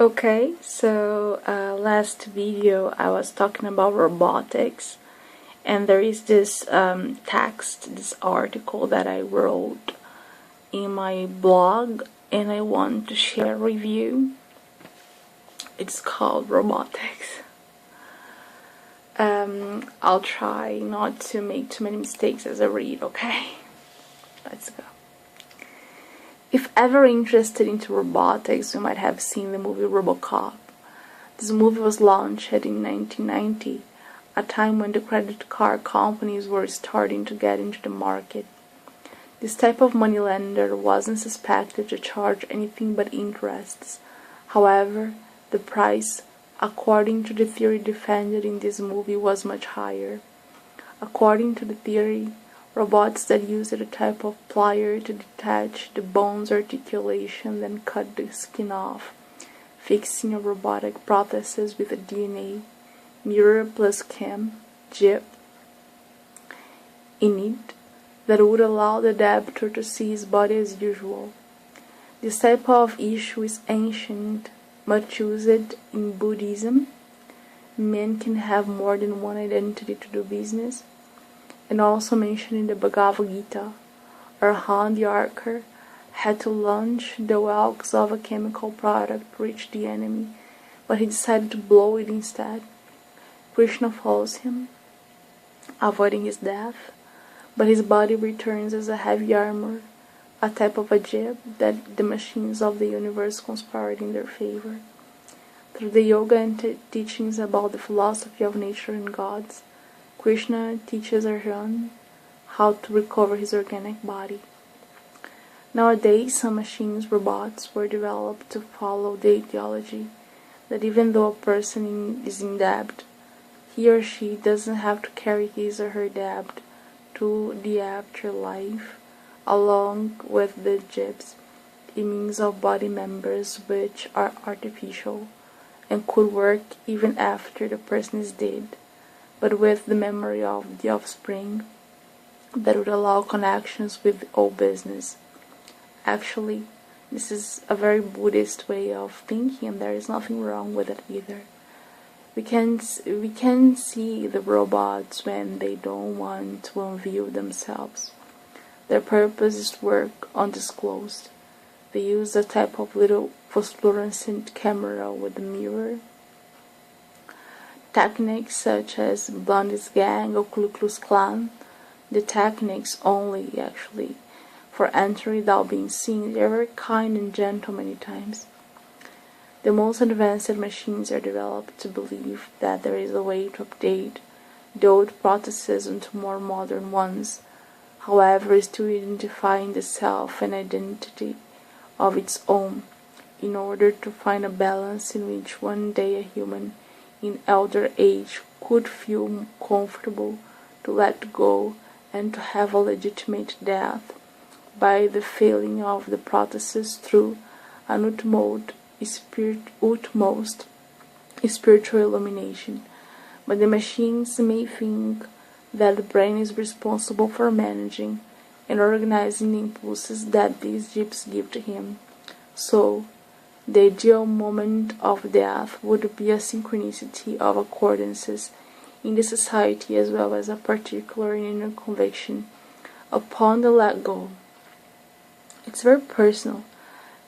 Okay, so last video I was talking about robotics, and there is this text, this article that I wrote in my blog, and I want to share with you. It's called Robotics. I'll try not to make too many mistakes as I read, okay? Let's go. If ever interested into robotics, you might have seen the movie Robocop. This movie was launched in 1990, a time when the credit card companies were starting to get into the market. This type of moneylender wasn't suspected to charge anything but interests. However, the price, according to the theory defended in this movie, was much higher. According to the theory, robots that used a type of plier to detach the bone's articulation, then cut the skin off, fixing a robotic prothesis with a DNA mirror plus cam chip in it that would allow the debtor to see his body as usual. This type of issue is ancient, much used in Buddhism. Men can have more than one identity to do business, and also mentioned in the Bhagavad Gita. Arhan the Archer had to launch the whelks of a chemical product to reach the enemy, but he decided to blow it instead. Krishna follows him, avoiding his death, but his body returns as a heavy armor, a type of a jib that the machines of the universe conspired in their favor. Through the yoga and teachings about the philosophy of nature and gods, Krishna teaches Arjuna how to recover his organic body. Nowadays, some machines, robots, were developed to follow the ideology that even though a person is in debt, he or she doesn't have to carry his or her debt to the afterlife, along with the jibs, it means of body members which are artificial and could work even after the person is dead, but with the memory of the offspring that would allow connections with all business. Actually, this is a very Buddhist way of thinking, and there is nothing wrong with it either. We can see the robots when they don't want to unveil themselves. Their purpose is to work undisclosed. They use a type of little phosphorescent camera with a mirror. Techniques such as Blondie's Gang or Ku Klux Klan, the techniques only actually for entering without being seen, they are very kind and gentle many times. The most advanced machines are developed to believe that there is a way to update the old protheses into more modern ones, however still identifying the self and identity of its own, in order to find a balance in which one day a human in elder age could feel comfortable to let go and to have a legitimate death by the failing of the prothesis through an utmost spiritual illumination. But the machines may think that the brain is responsible for managing and organizing the impulses that these chips give to him. So, the ideal moment of death would be a synchronicity of accordances in the society as well as a particular inner conviction upon the let go. It's very personal,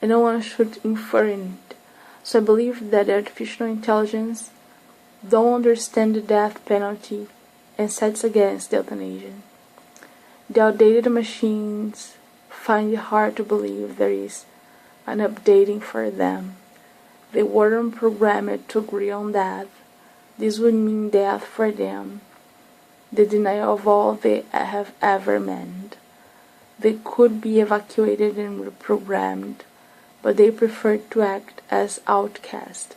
and no one should infer in it. So I believe that the artificial intelligence don't understand the death penalty and sets against the euthanasia. The outdated machines find it hard to believe there is an updating for them. They weren't programmed to agree on that. This would mean death for them, the denial of all they have ever meant. They could be evacuated and reprogrammed, but they preferred to act as outcasts.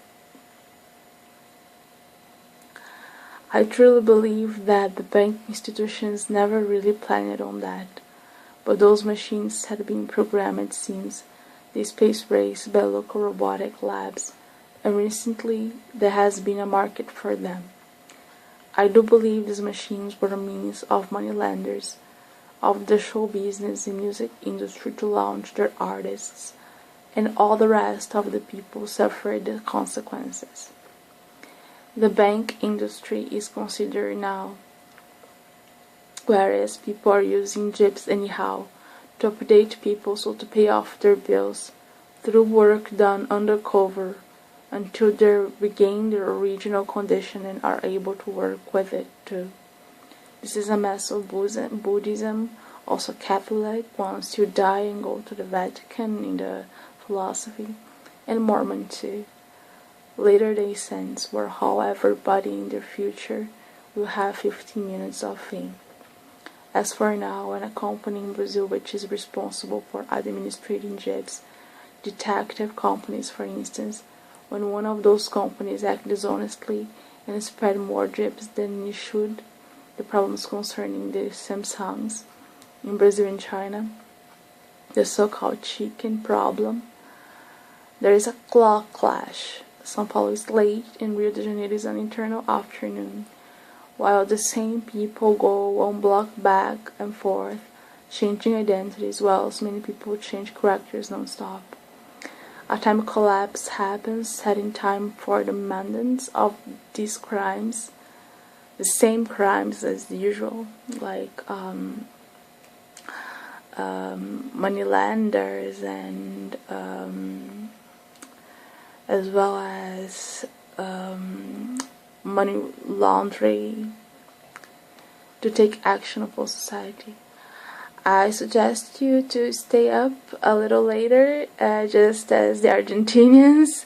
I truly believe that the bank institutions never really planned on that, but those machines had been programmed, it seems, the space race by local robotic labs, and recently there has been a market for them. I do believe these machines were a means of moneylenders, of the show business and music industry to launch their artists and all the rest of the people suffered the consequences. The bank industry is considered now, whereas people are using chips anyhow to update people, so to pay off their bills through work done undercover until they regain their original condition and are able to work with it too. This is a mess of Buddhism, also Catholic, once you die and go to the Vatican in the philosophy, and Mormon too. Later-day Saints, where how everybody in their future will have 15 minutes of fame. As for now, a company in Brazil which is responsible for administrating jobs, detective companies for instance, when one of those companies acts dishonestly and spread more jobs than it should, the problems concerning the Samsungs in Brazil and China, the so-called chicken problem, there is a clock clash. São Paulo is late and Rio de Janeiro is an internal afternoon, while the same people go one block back and forth, changing identities, whilst many people change characters non-stop. A time collapse happens, setting time for the mandants of these crimes, the same crimes as usual, like moneylenders and as well as money laundering, to take action upon society. I suggest you to stay up a little later, just as the Argentinians,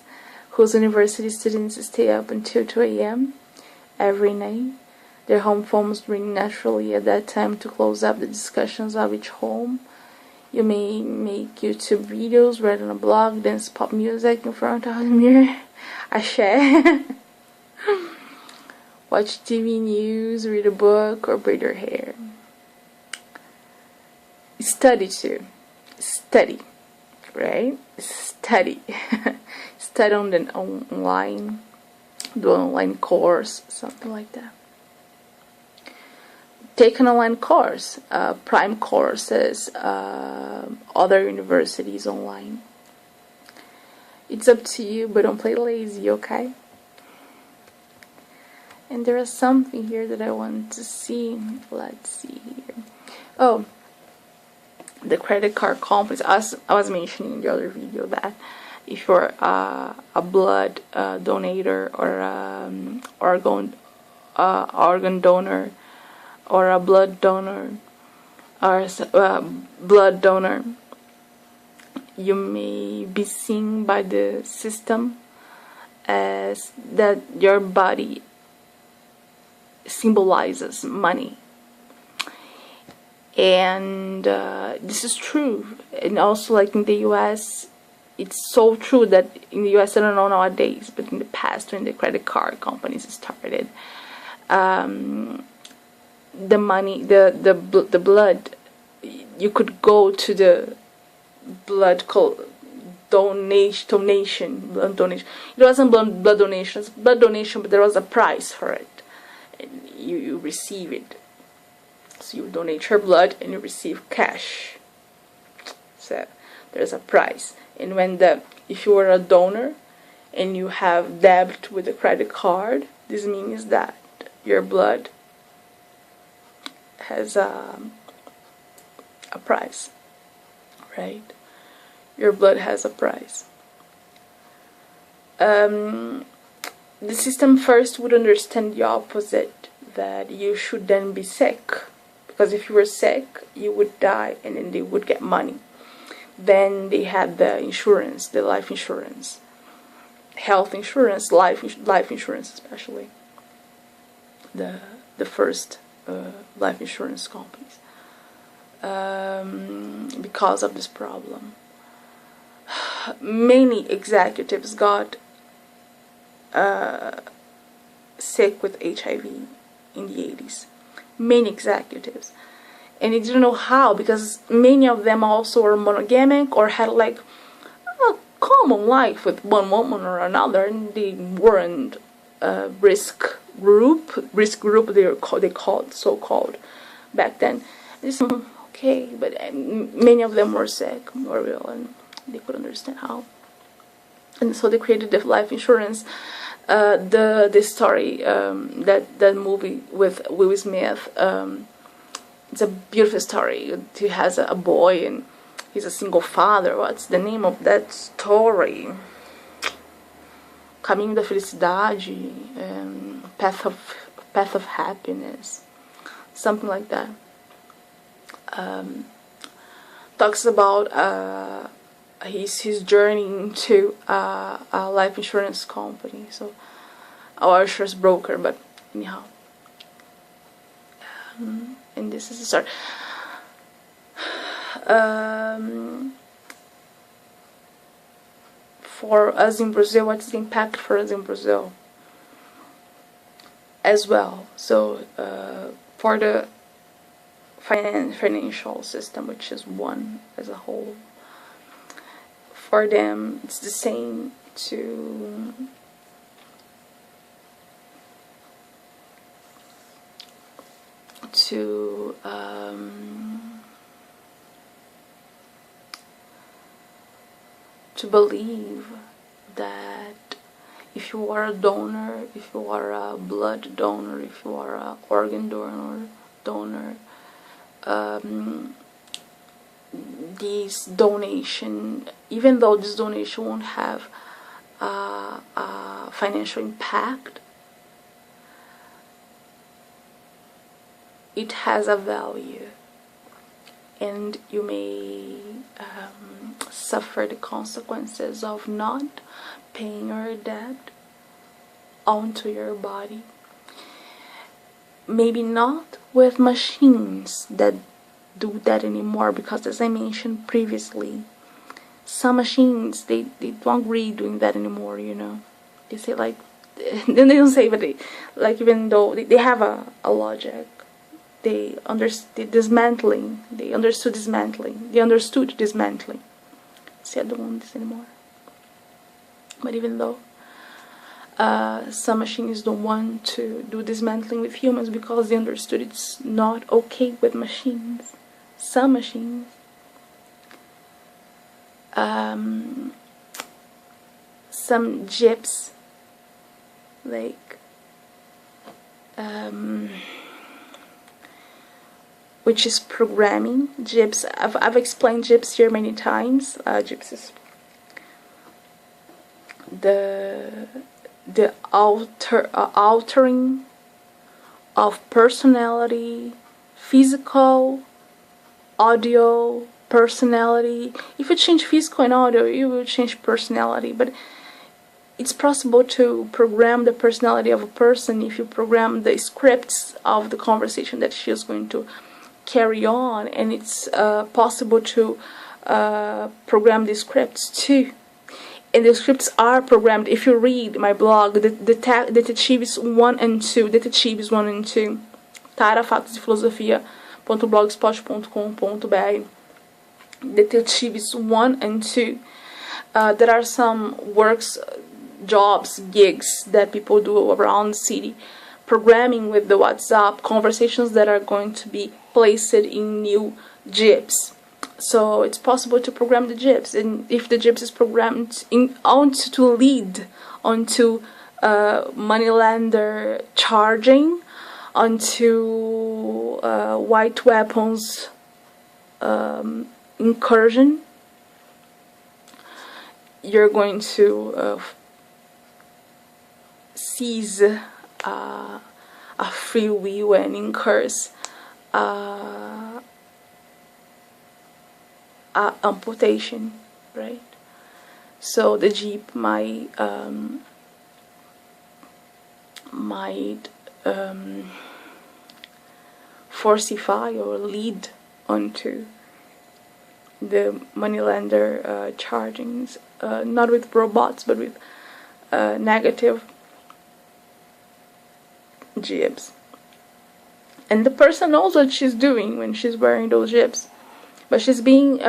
whose university students stay up until 2 a.m. every night. Their home phones ring naturally at that time to close up the discussions of each home. You may make YouTube videos, write on a blog, dance pop music in front of the mirror. Share. Watch TV news, read a book, or braid your hair. Study too. Study. Right? Study. Study on the online. Do an online course. Something like that. Take an online course. Prime courses. Other universities online. It's up to you, but don't play lazy, okay? And there is something here that I want to see. Let's see here. Oh, the credit card companies. As I was mentioning in the other video, that if you're a blood donator or organ donor or a blood donor or blood donor, you may be seen by the system as that your body symbolizes money. And this is true. And also, like in the US, it's so true that in the US, I don't know nowadays, but in the past, when the credit card companies started, the money, the blood, you could go to the blood donation. It wasn't blood donation, it was blood donation, but there was a price for it. And you receive it. So you donate your blood and you receive cash. So there's a price. And if you are a donor and you have debt with a credit card, this means that your blood has a price, right? Your blood has a price. The system first would understand the opposite, that you should then be sick. Because if you were sick, you would die and then they would get money. Then they had the insurance, the life insurance, health insurance, life insurance especially. The first life insurance companies. Because of this problem. Many executives got sick with HIV in the 80s. Many executives, and they didn't know how, because many of them also were monogamic or had like a common life with one woman or another, and they weren't risk group they called so-called back then. Okay, but many of them were sick, were ill, and They could understand how. And so they created the life insurance. The story, that movie with Will Smith, it's a beautiful story. He has a boy and he's a single father. What's the name of that story? Caminho da Felicidade, Path of Happiness, something like that. Talks about his journey into a life insurance company, so our insurance broker. But anyhow, and this is the start. For us in Brazil, what's the impact for us in Brazil as well? So for the financial system, which is one as a whole, for them it's the same to believe that if you are a donor, if you are a blood donor, if you are an organ donor, this donation, even though this donation won't have a financial impact, it has a value, and you may suffer the consequences of not paying your debt onto your body. Maybe not with machines that do that anymore, because as I mentioned previously, some machines, they don't agree doing that anymore, you know. They say like, then they don't say, but they, like, even though they have a logic, they understood dismantling. They understood dismantling. See, I don't want this anymore. But even though some machines don't want to do dismantling with humans because they understood it's not okay with machines. Some machines. Some chips, like which is programming. GIPS, I've explained GIPS here many times. GIPS is the altering of personality, physical, audio, personality. If you change physical and audio, you will change personality, but it's possible to program the personality of a person if you program the scripts of the conversation that she is going to carry on, and it's possible to program the scripts too. And the scripts are programmed. If you read my blog, Detetives 1 and 2, Detetives 1 and 2, Tara Fatos e Filosofia.blogspot.com.br, Detetives 1 and 2, there are some works, jobs, gigs that people do around the city, programming with the WhatsApp, conversations that are going to be placed in new GIPs. So it's possible to program the GIPs, and if the GIPs is programmed onto to lead onto moneylender charging, onto white weapons incursion, you're going to seize a free will and incurs amputation, right? So the jeep might forcify or lead onto the moneylender chargings, not with robots but with negative jibs. And the person knows what she's doing when she's wearing those jibs, but she's being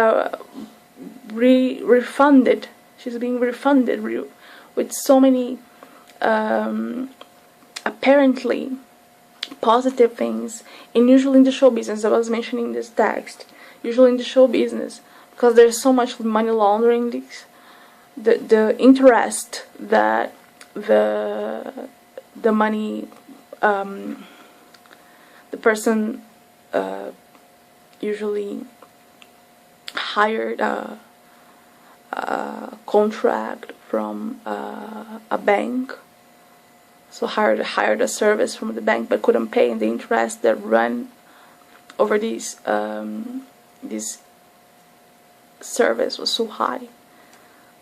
refunded. She's being refunded with so many apparently positive things. And usually in the show business, I was mentioning this text, usually in the show business, because there's so much money laundering. The interest that the money, the person usually hired a contract from a bank, so hired a service from the bank, but couldn't pay, and the interest that run over this service was so high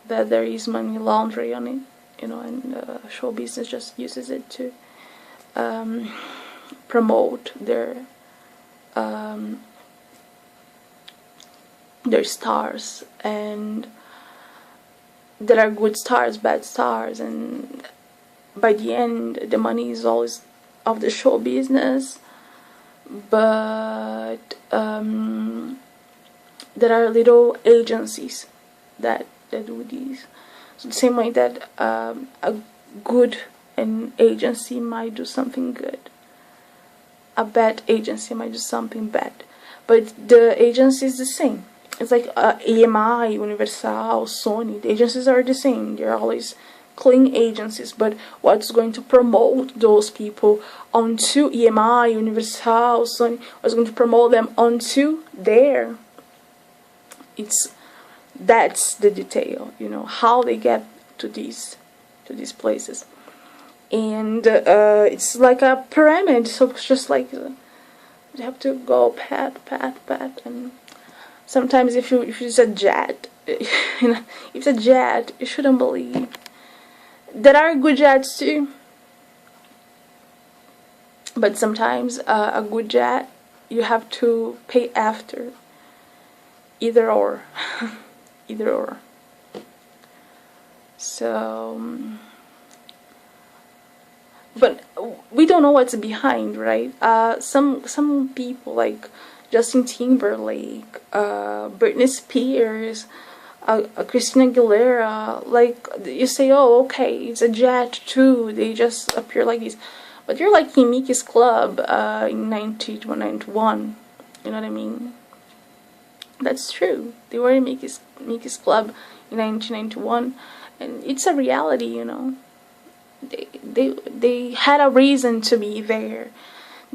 that there is money laundering on it, and show business just uses it to promote their stars, and there are good stars, bad stars, and by the end the money is always of the show business, but there are little agencies that do these. So the same way that a good agency might do something good, a bad agency might do something bad, but the agency is the same. It's like EMI, Universal, Sony. The agencies are the same. They're always clean agencies, but what's going to promote those people onto EMI, Universal, Sony, what's going to promote them onto there? That's the detail, how they get to these places, and it's like a pyramid. So it's just like you have to go pat, and sometimes if it's a jet, if it's a jet, you shouldn't believe. There are good jets too, but sometimes a good jet you have to pay after. Either or. So, but we don't know what's behind, right? Some people like Justin Timberlake, Britney Spears, Christina Aguilera, like you say, oh, okay, it's a jet too. They just appear like this, but you're like in Mickey's Club in 1991. You know what I mean? That's true. They were in Mickey's Club in 1991, and it's a reality, They had a reason to be there,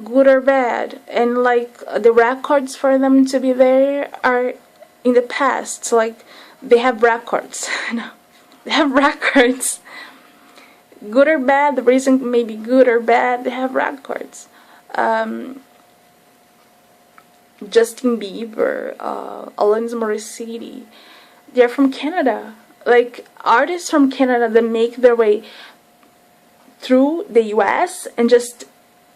good or bad, and like the records for them to be there are in the past. So like they have records, they have records. Good or bad, the reason may be good or bad. They have records. Justin Bieber, Alanis Morissette, they're from Canada. Like artists from Canada that make their way through the US and just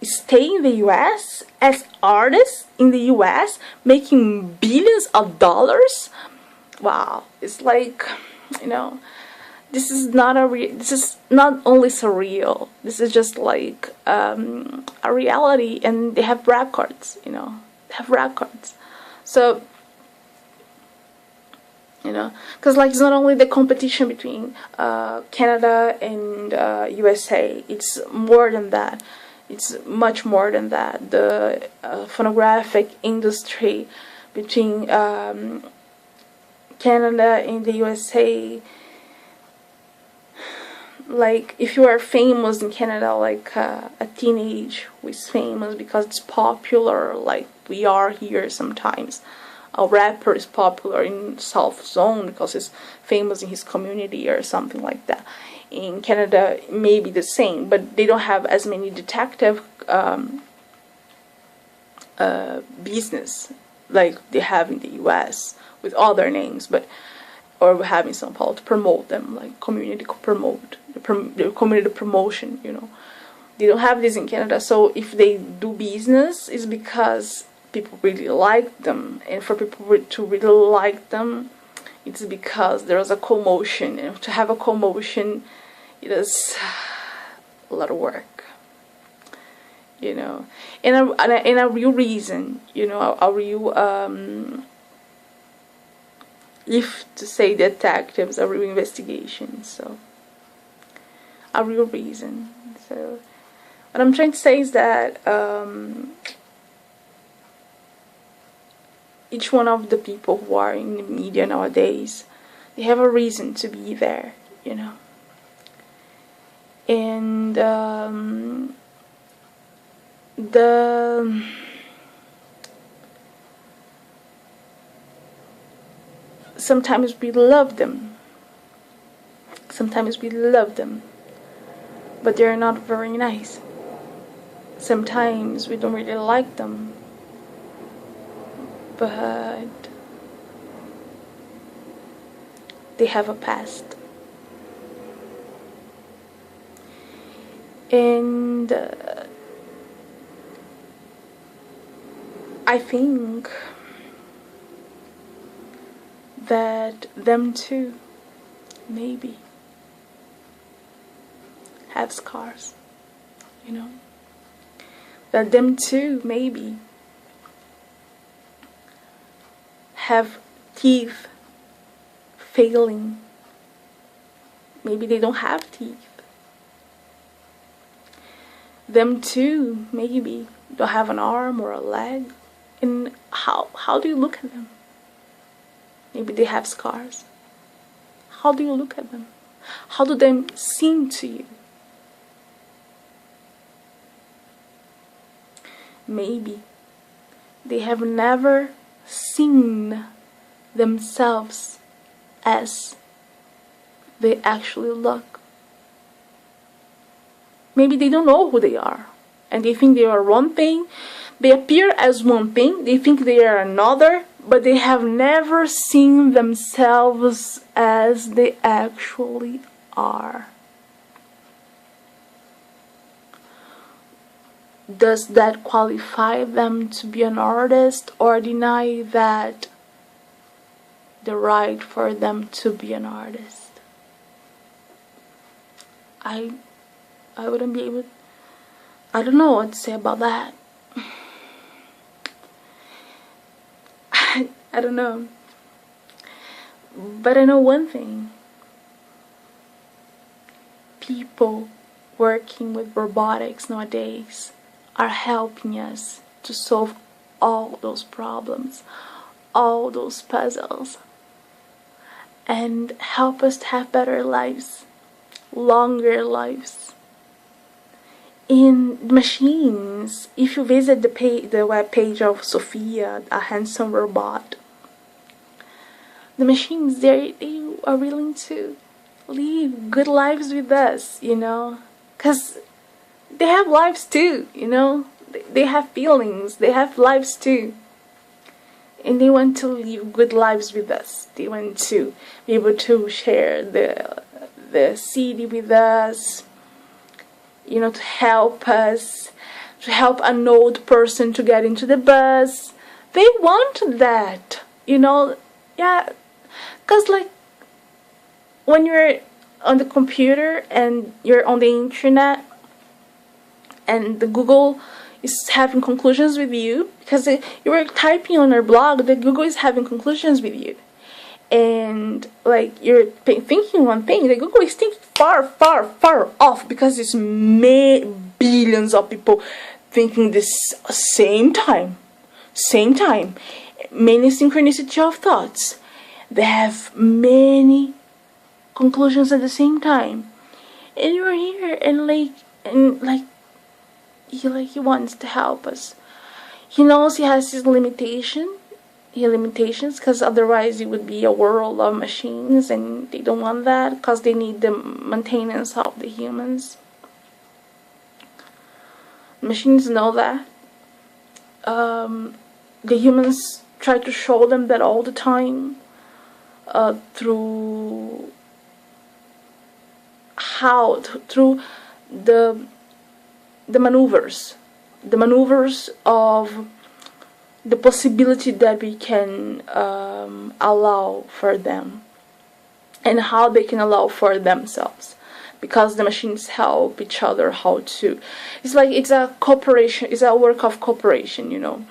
stay in the US as artists in the US, making billions of dollars. Wow, it's like, this is not this is not only surreal. This is just like a reality, and they have records, have records. So because like it's not only the competition between Canada and USA, it's more than that. It's much more than that. The phonographic industry between Canada and the USA, like if you are famous in Canada, like a teenage who is famous because it's popular, like we are here sometimes. A rapper is popular in South Zone because he's famous in his community or something like that. In Canada, maybe the same, but they don't have as many detective business like they have in the US with other names, or we have in São Paulo to promote them, like community community promotion. They don't have this in Canada. So if they do business, it's because people really like them, and for people to really like them, it's because there is a commotion, and to have a commotion, it is a lot of work, and a real reason, a real if to say detectives, a real investigation, so a real reason. So what I'm trying to say is that each one of the people who are in the media nowadays, they have a reason to be there, you know. And sometimes we love them. Sometimes we love them, but they're not very nice. Sometimes we don't really like them, but they have a past. And I think that them too, maybe, have scars, you know. That them too, maybe, have teeth failing. Maybe they don't have teeth. Them too, maybe, don't have an arm or a leg. And how do you look at them? Maybe they have scars. How do you look at them? How do they seem to you? Maybe they have never seen themselves as they actually look. Maybe they don't know who they are, and they think they are one thing. They appear as one thing, they think they are another, but they have never seen themselves as they actually are. Does that qualify them to be an artist, or deny that the right for them to be an artist? I wouldn't be able, I don't know what to say about that. I don't know. But I know one thing. People working with robotics nowadays are helping us to solve all those problems, all those puzzles, and help us to have better lives, longer lives. In machines, if you visit the web page of Sophia, a handsome robot, the machines, they are willing to live good lives with us, you know, because they have lives too, you know. They have feelings, they have lives too, and they want to live good lives with us. They want to be able to share the city with us, you know, to help us, to help an old person to get into the bus. They want that, you know. Yeah, because like when you're on the computer and you're on the internet and the Google is having conclusions with you, because you were typing on your blog, the Google is having conclusions with you, and like you're thinking one thing, the Google is thinking far, far, far off, because there's billions of people thinking this same time, many synchronicity of thoughts. They have many conclusions at the same time, and you're here and he wants to help us. He knows he has his limitations, because otherwise it would be a world of machines, and they don't want that, because they need the maintenance of the humans. Machines know that. The humans try to show them that all the time, through the maneuvers of the possibility that we can allow for them, and how they can allow for themselves, because the machines help each other how to. It's like it's a cooperation. It's a work of cooperation, you know.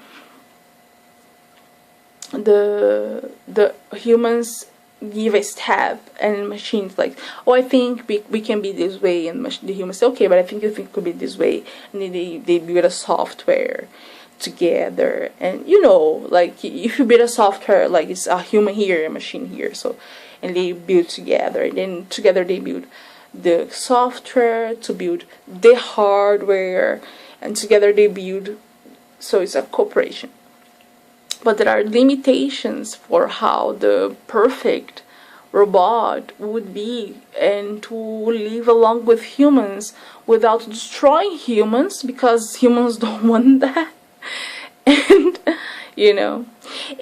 The humans give a step, and machines like, oh, I think we can be this way, and the humans say, okay, but I think you think it could be this way, and they build a software together, and you know, like if you build a software, like it's a human here, a machine here, so, and they build together, and then together they build the software to build the hardware, and together they build, so it's a cooperation. But there are limitations for how the perfect robot would be, and to live along with humans without destroying humans, because humans don't want that. And you know,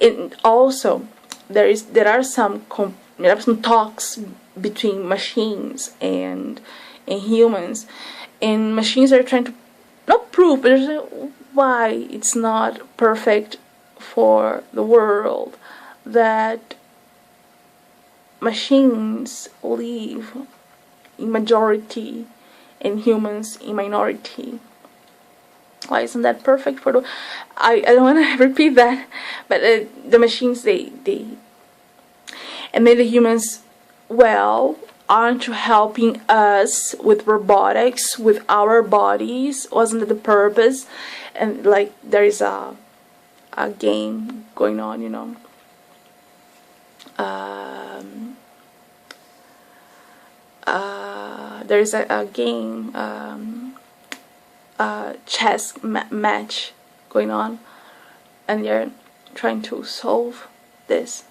and also there are some talks between machines and humans, and machines are trying to not prove, but why it's not perfect for the world that machines live in majority and humans in minority. Why isn't that perfect for the... I don't want to repeat that, but the machines, they and then the humans, well, aren't you helping us with robotics, with our bodies? Wasn't it the purpose? And like there is a game going on, you know. There is a game, chess match going on, and they're trying to solve this.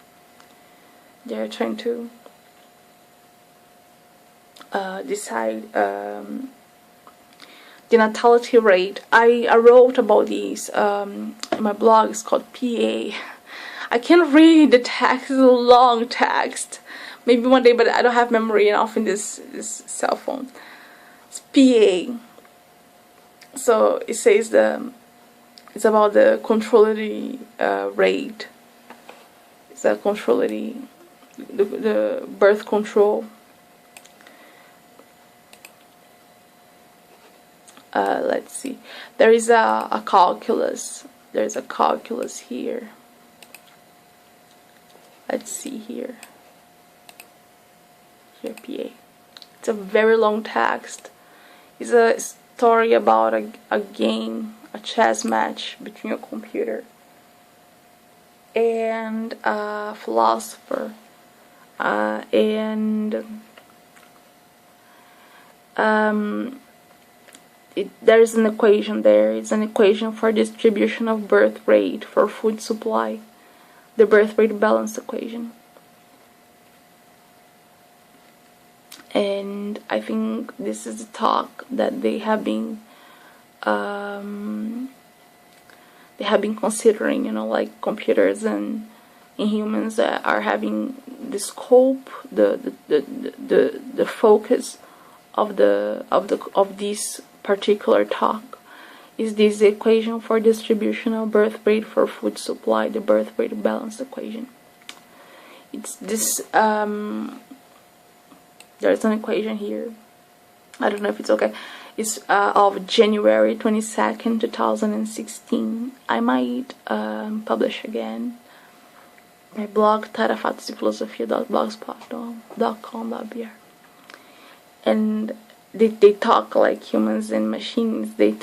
They're trying to decide the natality rate. I wrote about these in my blog. It's called PA. I can't read the text, it's a long text. Maybe one day, but I don't have memory enough in this cell phone. It's PA. So it says it's about the controllerity rate. It's a controllerity, the birth control. Let's see. There is a calculus. There's a calculus here. Let's see here. Here, PA. It's a very long text. It's a story about a game, a chess match between a computer and a philosopher, there's an equation there. It's an equation for distribution of birth rate for food supply, the birth rate balance equation. And I think this is the talk that they have been considering, you know, like computers and humans that are having the scope, the focus of this particular talk is this equation for distribution of birth rate for food supply, the birth rate balance equation. It's this there's an equation here. I don't know if it's okay. It's of January 22nd, 2016. I might publish again my blog, tarafatosdephilosophia.blogspot.com.br. And they talk like humans and machines. They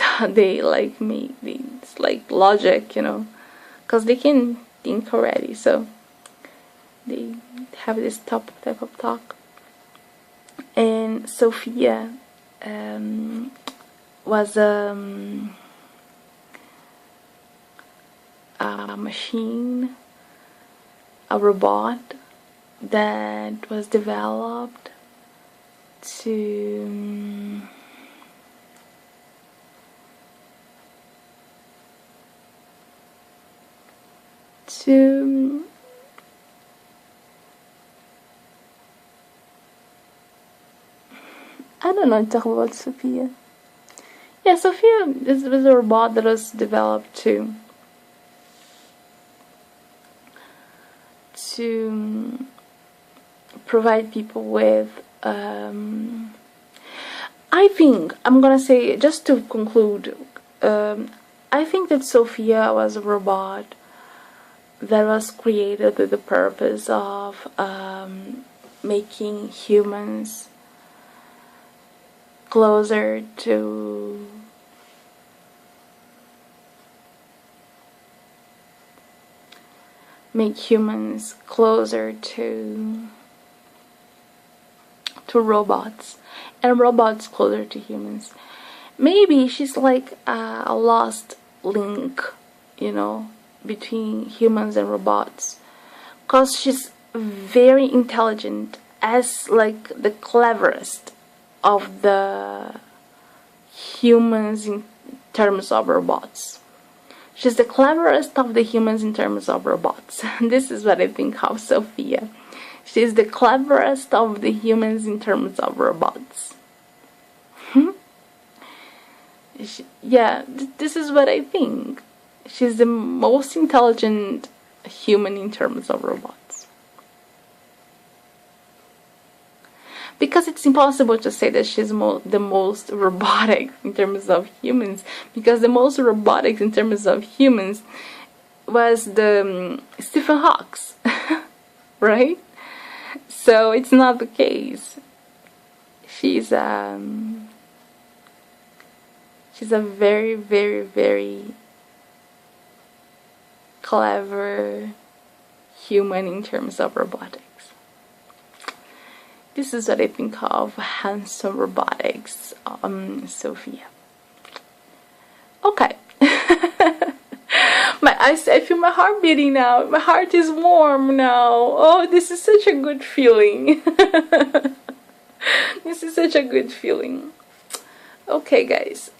like me. It's like logic, you know, because they can think already. So they have this type of talk. And Sophia was a machine, a robot that was developed to I don't know, talk about Sophia. Yeah, Sophia was a robot that was developed to provide people with I think, I'm gonna say, just to conclude, I think that Sophia was a robot that was created with the purpose of making humans closer to make humans closer to robots, and robots closer to humans. Maybe she's like a lost link, you know, between humans and robots, because she's very intelligent, as like the cleverest of the humans in terms of robots. She's the cleverest of the humans in terms of robots. This is what I think of Sophia. She's the cleverest of the humans in terms of robots. This is what I think. She's the most intelligent human in terms of robots. Because it's impossible to say that she's the most robotic in terms of humans, because the most robotic in terms of humans was the Stephen Hawking, right? So it's not the case. She's a very, very, very clever human in terms of robotics. This is what I think of handsome robotics, Sophia. Okay. I feel my heart beating now. My heart is warm now. Oh, this is such a good feeling. This is such a good feeling. Okay, guys.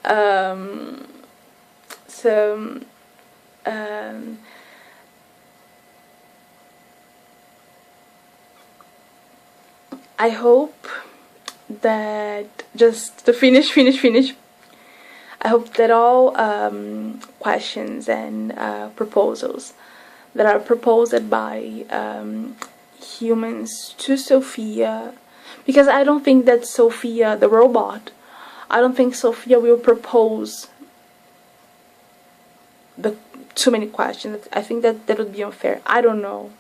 I hope that, just to finish, I hope that all questions and proposals that are proposed by humans to Sophia, because I don't think that Sophia, the robot, I don't think Sophia will propose too many questions. I think that would be unfair. I don't know.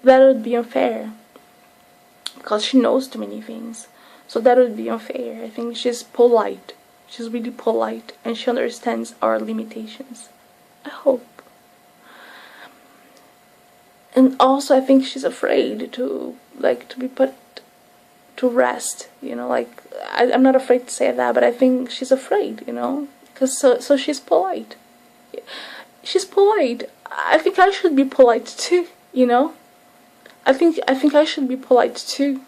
That would be unfair, because she knows too many things. So that would be unfair. I think she's polite. She's really polite, and she understands our limitations. I hope. And also, I think she's afraid to be put to rest. You know, like I'm not afraid to say that, but I think she's afraid. You know, because so she's polite. She's polite. I think I should be polite too. You know. I think I should be polite too.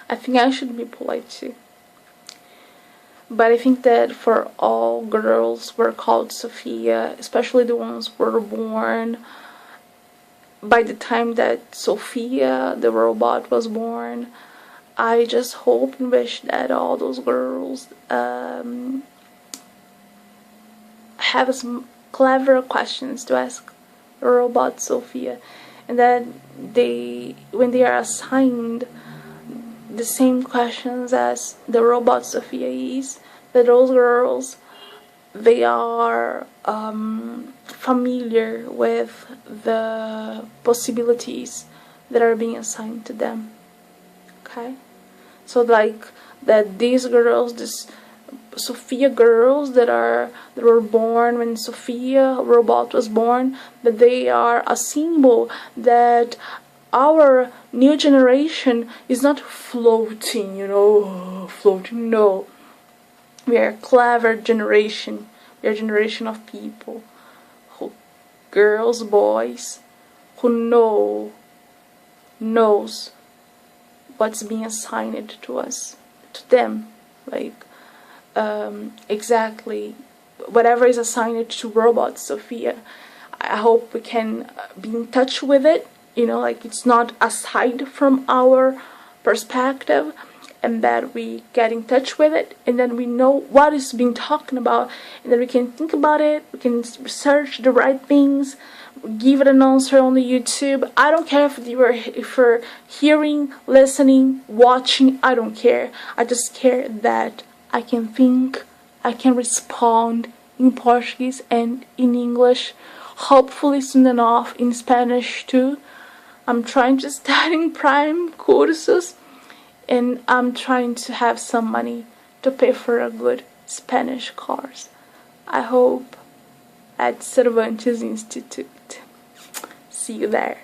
I think I should be polite too. But I think that for all girls who are called Sophia, especially the ones who were born by the time that Sophia, the robot, was born, I just hope and wish that all those girls have some clever questions to ask the robot Sophia, and that when they are assigned the same questions as the robot Sophia is, that those girls, they are familiar with the possibilities that are being assigned to them. Okay, so like that these girls, this Sophia girls that were born when Sophia robot was born, that they are a symbol that our new generation is not floating, you know, floating. No, we are a clever generation. We are a generation of people, girls, boys, who knows what's being assigned to us, to them, like exactly whatever is assigned to robot Sophia. I hope we can be in touch with it. You know, like it's not aside from our perspective, and that we get in touch with it, and then we know what is being talked about, and then we can think about it, we can research the right things, give it an answer on the YouTube. I don't care if you're hearing, listening, watching, I don't care. I just care that I can think, I can respond in Portuguese and in English, hopefully soon enough in Spanish too. I'm trying to study prime courses, and I'm trying to have some money to pay for a good Spanish course. I hope at Cervantes Institute. See you there.